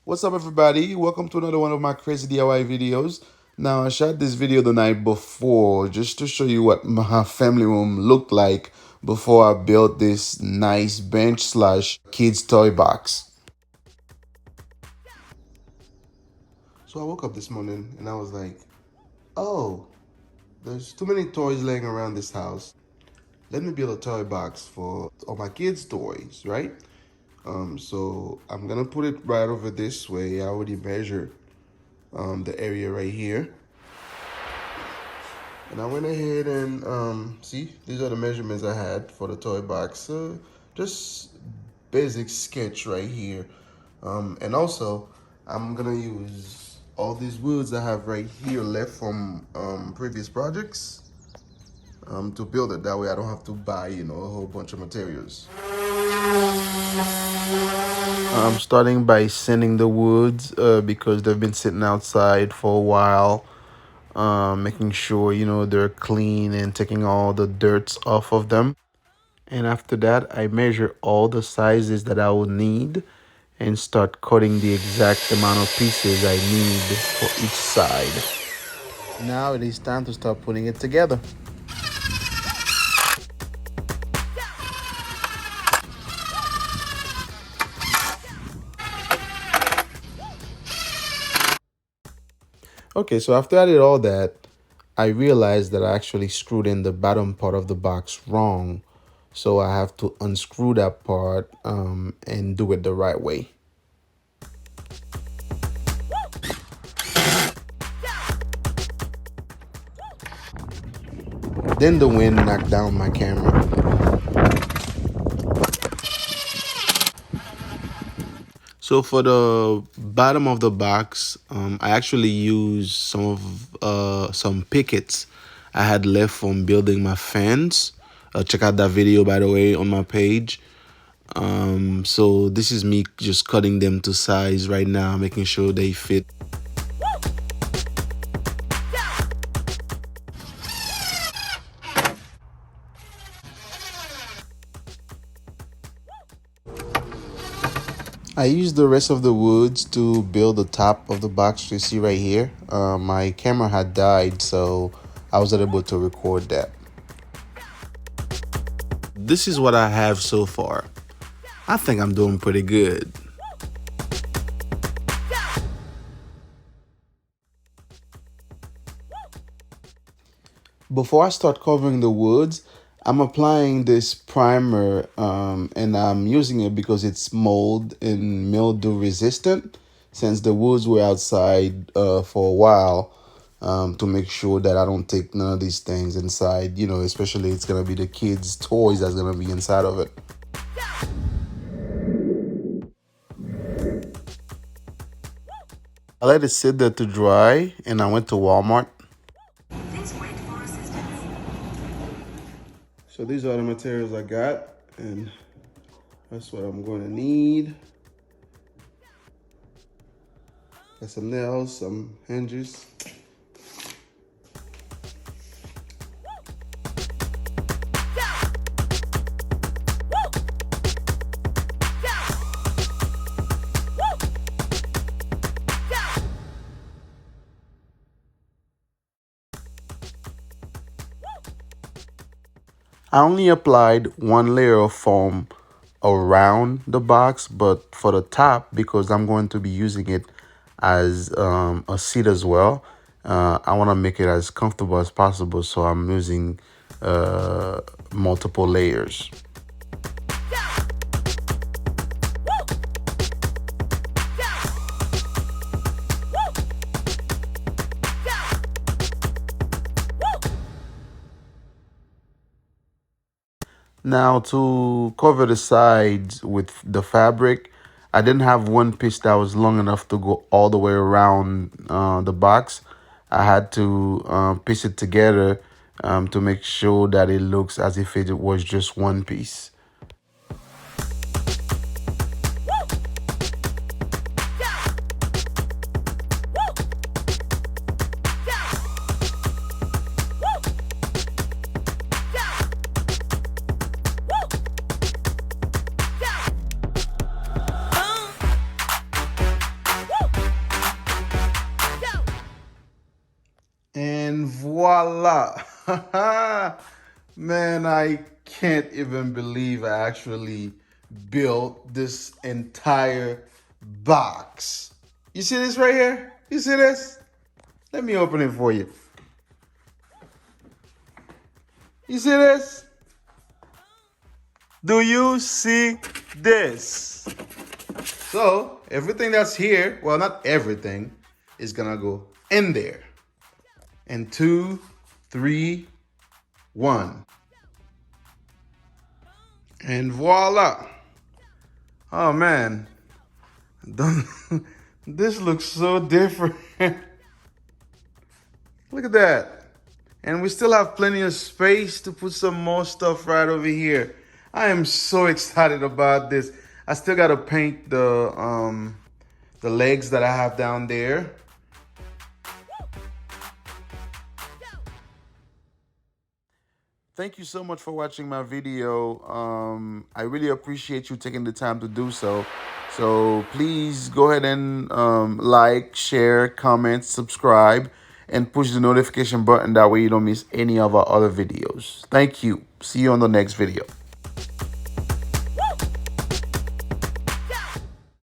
What's up, everybody? Welcome to another one of my crazy DIY videos. Now, I shot this video the night before just to show you what my family room looked like before I built this nice bench slash kids toy box. So I woke up this morning and I was like, oh, there's too many toys laying around this house. Let me build a toy box for all my kids' toys, right? So I'm gonna put it right over this way. I already measured the area right here. And I went ahead and see, these are the measurements I had for the toy box. Just basic sketch right here. And also, I'm gonna use all these woods I have right here left from previous projects to build it. That way I don't have to buy, a whole bunch of materials. I'm starting by sanding the woods because they've been sitting outside for a while. Making sure they're clean and taking all the dirt off of them. And after that, I measure all the sizes that I will need and start cutting the exact amount of pieces I need for each side. Now it is time to start putting it together. Okay, so after I did all that, I realized that I actually screwed in the bottom part of the box wrong. So I have to unscrew that part and do it the right way. Then the wind knocked down my camera. So for the bottom of the box, I actually used some pickets I had left from building my fence. Check out that video, by the way, on my page. So this is me just cutting them to size right now, making sure they fit. I used the rest of the woods to build the top of the box you see right here. My camera had died, so I wasn't able to record that. This is what I have so far. I think I'm doing pretty good. Before I start covering the woods, I'm applying this primer and I'm using it because it's mold and mildew resistant since the woods were outside for a while to make sure that I don't take none of these things inside, especially it's going to be the kids' toys that's going to be inside of it. I let it sit there to dry and I went to Walmart. So these are the materials I got, and that's what I'm going to need. Got some nails, some hinges. I only applied one layer of foam around the box, but for the top, because I'm going to be using it as a seat as well, I want to make it as comfortable as possible, so I'm using multiple layers. Now to cover the sides with the fabric, I didn't have one piece that was long enough to go all the way around the box. I had to piece it together to make sure that it looks as if it was just one piece. voila. Man, I can't even believe I actually built this entire box. You see this right here? You see this? Let me open it for you. You see this? Do you see this? So everything that's here, well, not everything, is gonna go in there. And 2, 3, 1. And voila. Oh man. This looks so different. Look at that. And we still have plenty of space to put some more stuff right over here. I am so excited about this. I still gotta paint the legs that I have down there. Thank you so much for watching my video. I really appreciate you taking the time to do so. So please go ahead and like, share, comment, subscribe, and push the notification button. That way you don't miss any of our other videos. Thank you. See you on the next video.